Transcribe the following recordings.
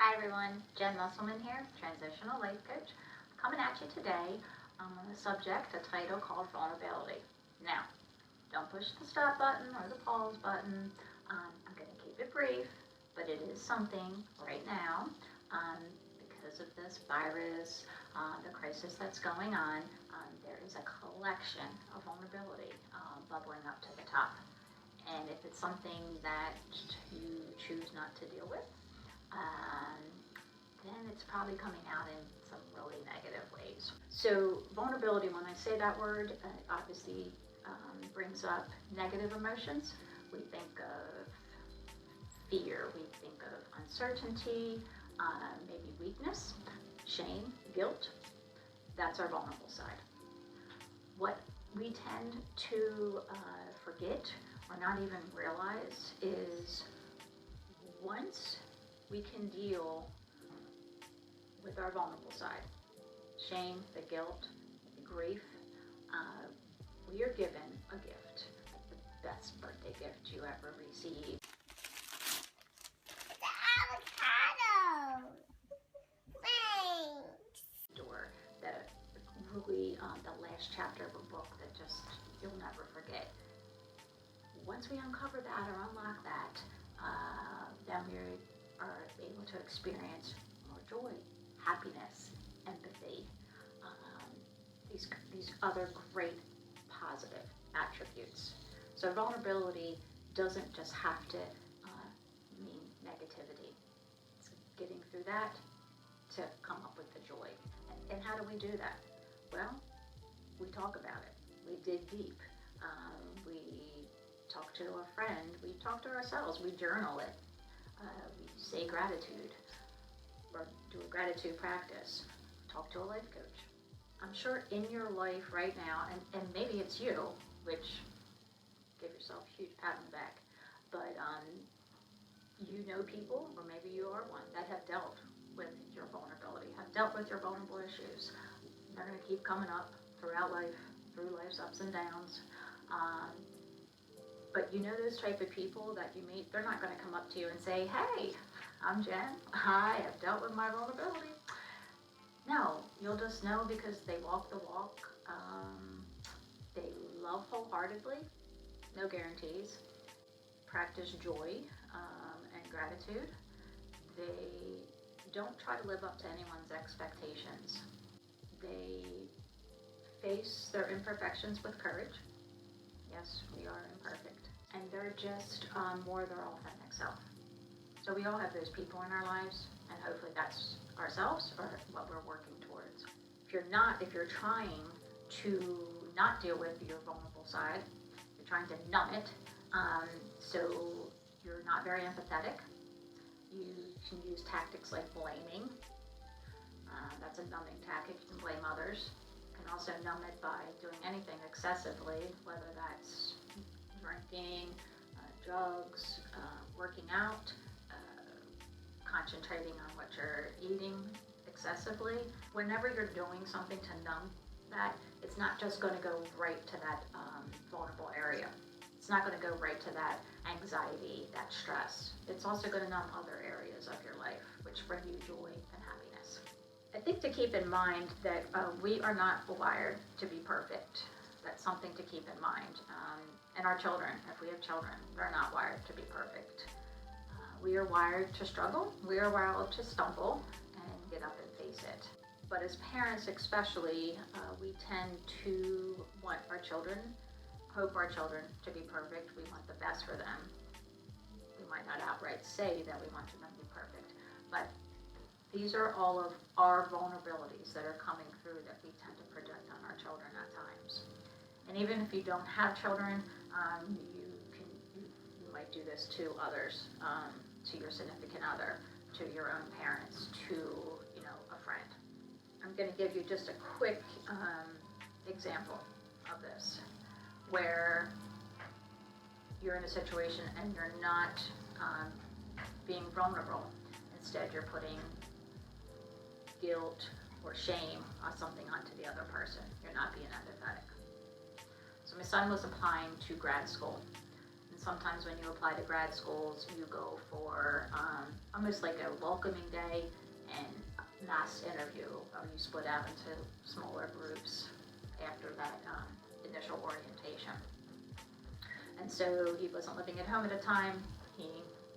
Hi everyone, Jen Musselman here, Transitional Life Coach, coming at you today on a subject, a title called Vulnerability. Now, don't push the stop button or the pause button. I'm going to keep it brief, but it is something right now because of this virus, the crisis that's going on. There is a collection of vulnerability bubbling up to the top. And if it's something that you choose not to deal with, then it's probably coming out in some really negative ways. So vulnerability, when I say that word, obviously brings up negative emotions. We think of fear, we think of uncertainty, maybe weakness, shame, guilt. That's our vulnerable side. What we tend to forget or not even realize is once we can deal with our vulnerable side, shame, the guilt, the grief, we are given a gift, the best birthday gift you ever received. Avocado! Thanks! Or really the last chapter of a book that just you'll never forget. Once we uncover that or unlock that, then we are able to experience more joy, happiness, empathy, these other great positive attributes. So vulnerability doesn't just have to mean negativity. It's getting through that to come up with the joy. And how do we do that? Well, we talk about it. We dig deep. We talk to a friend. We talk to ourselves. We journal it. We say gratitude or do a gratitude practice. Talk to a life coach. I'm sure in your life right now, and maybe it's you, which give yourself a huge pat on the back, but you know people, or maybe you are one, that have dealt with your vulnerability, have dealt with your vulnerable issues. They're going to keep coming up throughout life, through life's ups and downs. But you know those type of people that you meet, they're not going to come up to you and say, hey, I'm Jen, I have dealt with my vulnerability. No, you'll just know because they walk the walk. They love wholeheartedly, no guarantees. Practice joy and gratitude. They don't try to live up to anyone's expectations. They face their imperfections with courage. Yes, we are imperfect. And they're just more their authentic self. So we all have those people in our lives, and hopefully that's ourselves or what we're working towards. If you're trying to not deal with your vulnerable side, you're trying to numb it, so you're not very empathetic, you can use tactics like blaming. That's a numbing tactic. You can blame others. You can also numb it by doing anything excessively, whether that's drinking, drugs, working out, concentrating on what you're eating excessively. Whenever you're doing something to numb that, it's not just going to go right to that vulnerable area. It's not going to go right to that anxiety, that stress. It's also going to numb other areas of your life, which bring you joy and happiness. I think to keep in mind that we are not wired to be perfect. That's something to keep in mind. And our children, if we have children, they're not wired to be perfect. We are wired to struggle. We are wired to stumble and get up and face it. But as parents especially, we tend to want our children, hope our children to be perfect. We want the best for them. We might not outright say that we want them to be perfect, but these are all of our vulnerabilities that are coming through that we tend to project on our children at times. And even if you don't have children, you might do this to others, to your significant other, to your own parents, to a friend. I'm going to give you just a quick example of this, where you're in a situation and you're not being vulnerable. Instead, you're putting guilt or shame or something onto the other person. You're not being empathetic. So my son was applying to grad school. And sometimes when you apply to grad schools, you go for almost like a welcoming day and mass interview. You split out into smaller groups after that initial orientation. And so he wasn't living at home at the time. He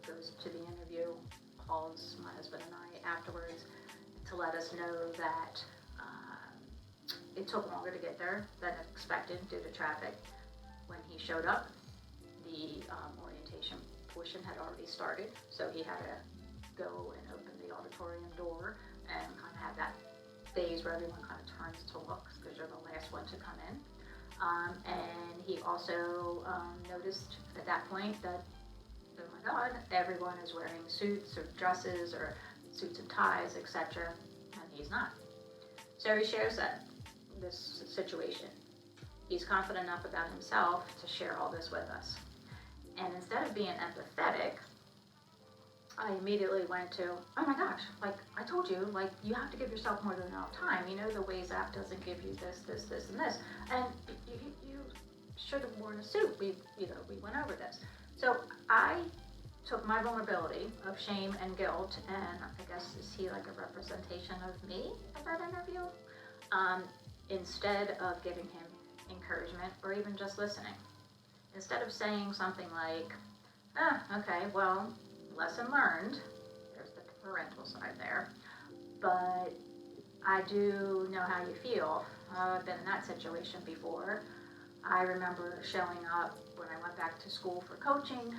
goes to the interview, calls my husband and I afterwards to let us know that it took longer to get there than expected due to traffic. When he showed up, the orientation portion had already started, so he had to go and open the auditorium door and kind of have that phase where everyone kind of turns to look because you're the last one to come in. And he also noticed at that point that, oh my God, everyone is wearing suits or dresses or suits and ties, etc., and he's not. So he shares this situation. He's confident enough about himself to share all this with us. And instead of being empathetic, I immediately went to, oh my gosh, like I told you, like you have to give yourself more than enough time. You know the Waze app doesn't give you this, this, this, and this. And you should have worn a suit. We went over this. So I took my vulnerability of shame and guilt, and I guess is he like a representation of me at that interview? Instead of giving him encouragement or even just listening. Instead of saying something like, okay, well, lesson learned, there's the parental side there, but I do know how you feel. I've been in that situation before. I remember showing up when I went back to school for coaching,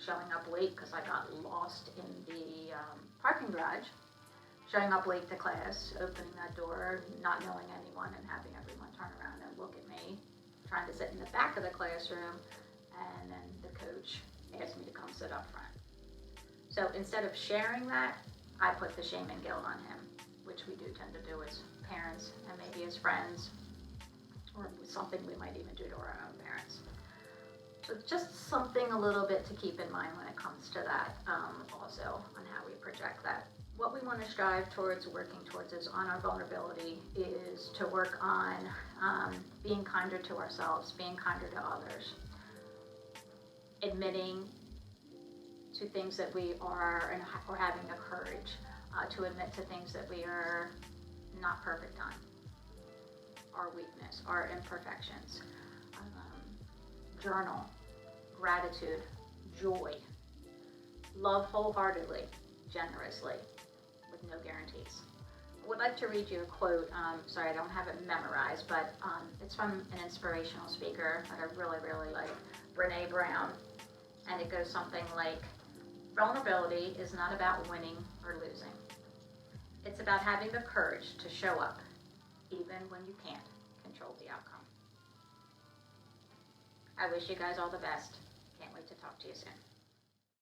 showing up late because I got lost in the parking garage, showing up late to class, opening that door, not knowing anyone, and having everyone turn around and look at me, trying to sit in the back of the classroom, and then the coach asked me to come sit up front. So instead of sharing that, I put the shame and guilt on him, which we do tend to do as parents and maybe as friends, or something we might even do to our own parents. So just something a little bit to keep in mind when it comes to that, also on how we project that. What we want to strive towards, working towards, is on our vulnerability, is to work on being kinder to ourselves, being kinder to others, admitting to things that we are, or having the courage to admit to things that we are not perfect on, our weakness, our imperfections. Journal, gratitude, joy, love wholeheartedly, generously, with no guarantees. I would like to read you a quote. Sorry, I don't have it memorized, but it's from an inspirational speaker that I really, really like, Brene Brown. And it goes something like, vulnerability is not about winning or losing. It's about having the courage to show up, even when you can't control the outcome. I wish you guys all the best. Can't wait to talk to you soon.